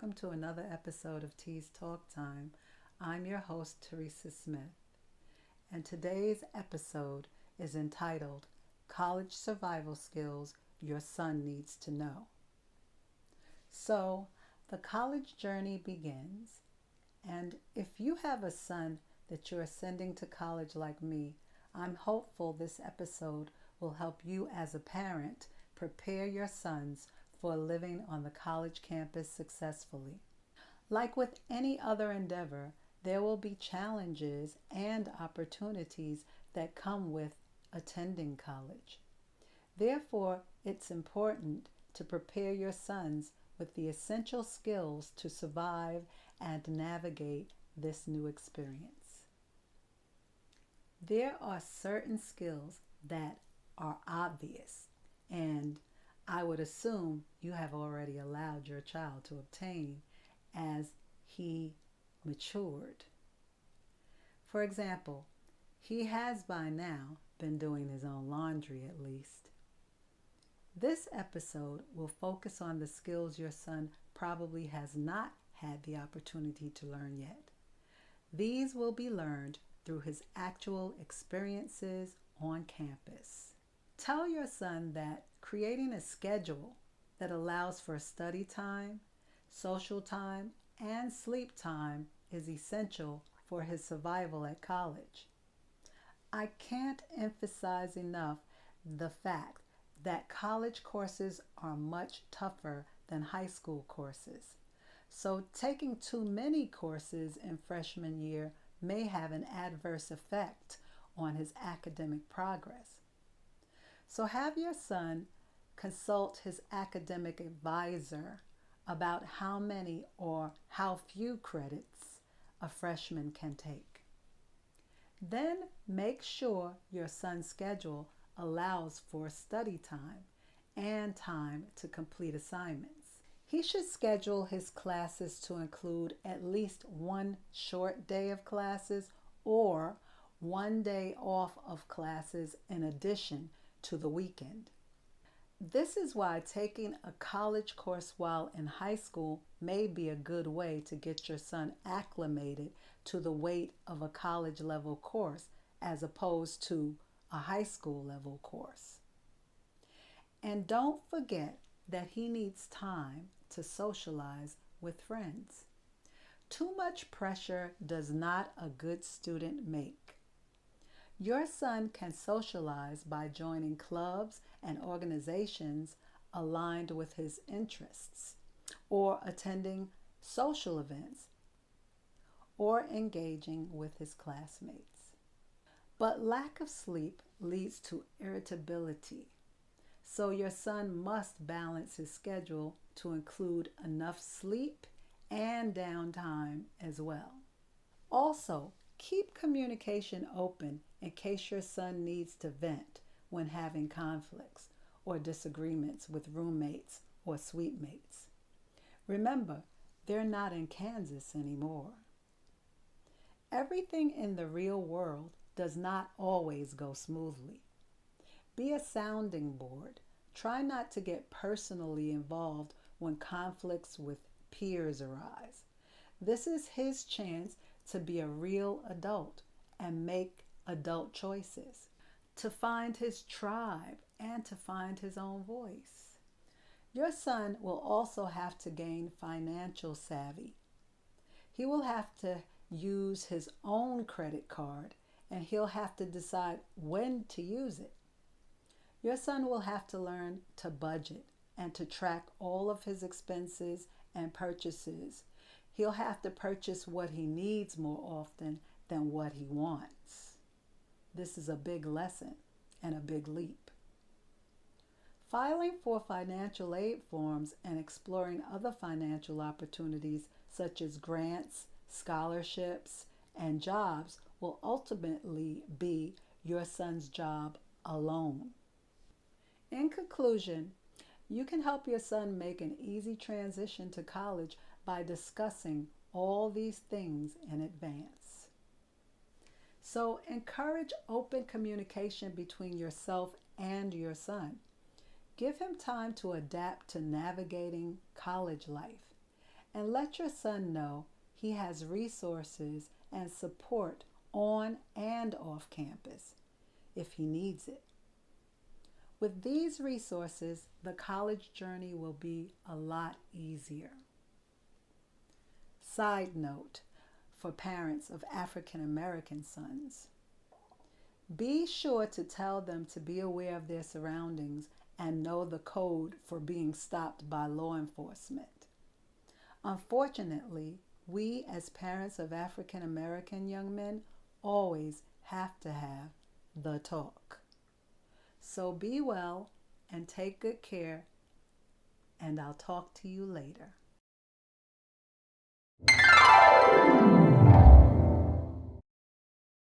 welcome to another episode of Tea's Talk Time. I'm your host, Teresa Smith, and today's episode is entitled College Survival Skills Your Son Needs to Know. So, the college journey begins, and if you have a son that you're sending to college like me, I'm hopeful this episode will help you as a parent prepare your sons for living on the college campus successfully. Like with any other endeavor, there will be challenges and opportunities that come with attending college. Therefore, it's important to prepare your sons with the essential skills to survive and navigate this new experience. There are certain skills that are obvious, and I would assume you have already allowed your child to obtain as he matured. For example, he has by now been doing his own laundry at least. This episode will focus on the skills your son probably has not had the opportunity to learn yet. These will be learned through his actual experiences on campus. Tell your son that creating a schedule that allows for study time, social time, and sleep time is essential for his survival at college. I can't emphasize enough the fact that college courses are much tougher than high school courses. So taking too many courses in freshman year may have an adverse effect on his academic progress. So have your son consult his academic advisor about how many or how few credits a freshman can take. Then make sure your son's schedule allows for study time and time to complete assignments. He should schedule his classes to include at least one short day of classes or one day off of classes in addition to the weekend. This is why taking a college course while in high school may be a good way to get your son acclimated to the weight of a college level course as opposed to a high school level course. And don't forget that he needs time to socialize with friends. Too much pressure does not a good student make. Your son can socialize by joining clubs and organizations aligned with his interests, or attending social events, or engaging with his classmates. But lack of sleep leads to irritability, so your son must balance his schedule to include enough sleep and downtime as well. Also, keep communication open in case your son needs to vent when having conflicts or disagreements with roommates or suite mates. Remember, they're not in Kansas anymore. Everything in the real world does not always go smoothly. Be a sounding board. Try not to get personally involved when conflicts with peers arise. This is his chance to be a real adult and make adult choices, to find his tribe and to find his own voice. Your son will also have to gain financial savvy. He will have to use his own credit card and he'll have to decide when to use it. Your son will have to learn to budget and to track all of his expenses and purchases. He'll have to purchase what he needs more often than what he wants. This is a big lesson and a big leap. Filing for financial aid forms and exploring other financial opportunities such as grants, scholarships, and jobs will ultimately be your son's job alone. In conclusion, you can help your son make an easy transition to college by discussing all these things in advance. So encourage open communication between yourself and your son. Give him time to adapt to navigating college life and let your son know he has resources and support on and off campus if he needs it. With these resources, the college journey will be a lot easier. Side note for parents of African American sons: be sure to tell them to be aware of their surroundings and know the code for being stopped by law enforcement. Unfortunately, we as parents of African American young men always have to have the talk. So be well and take good care, and I'll talk to you later.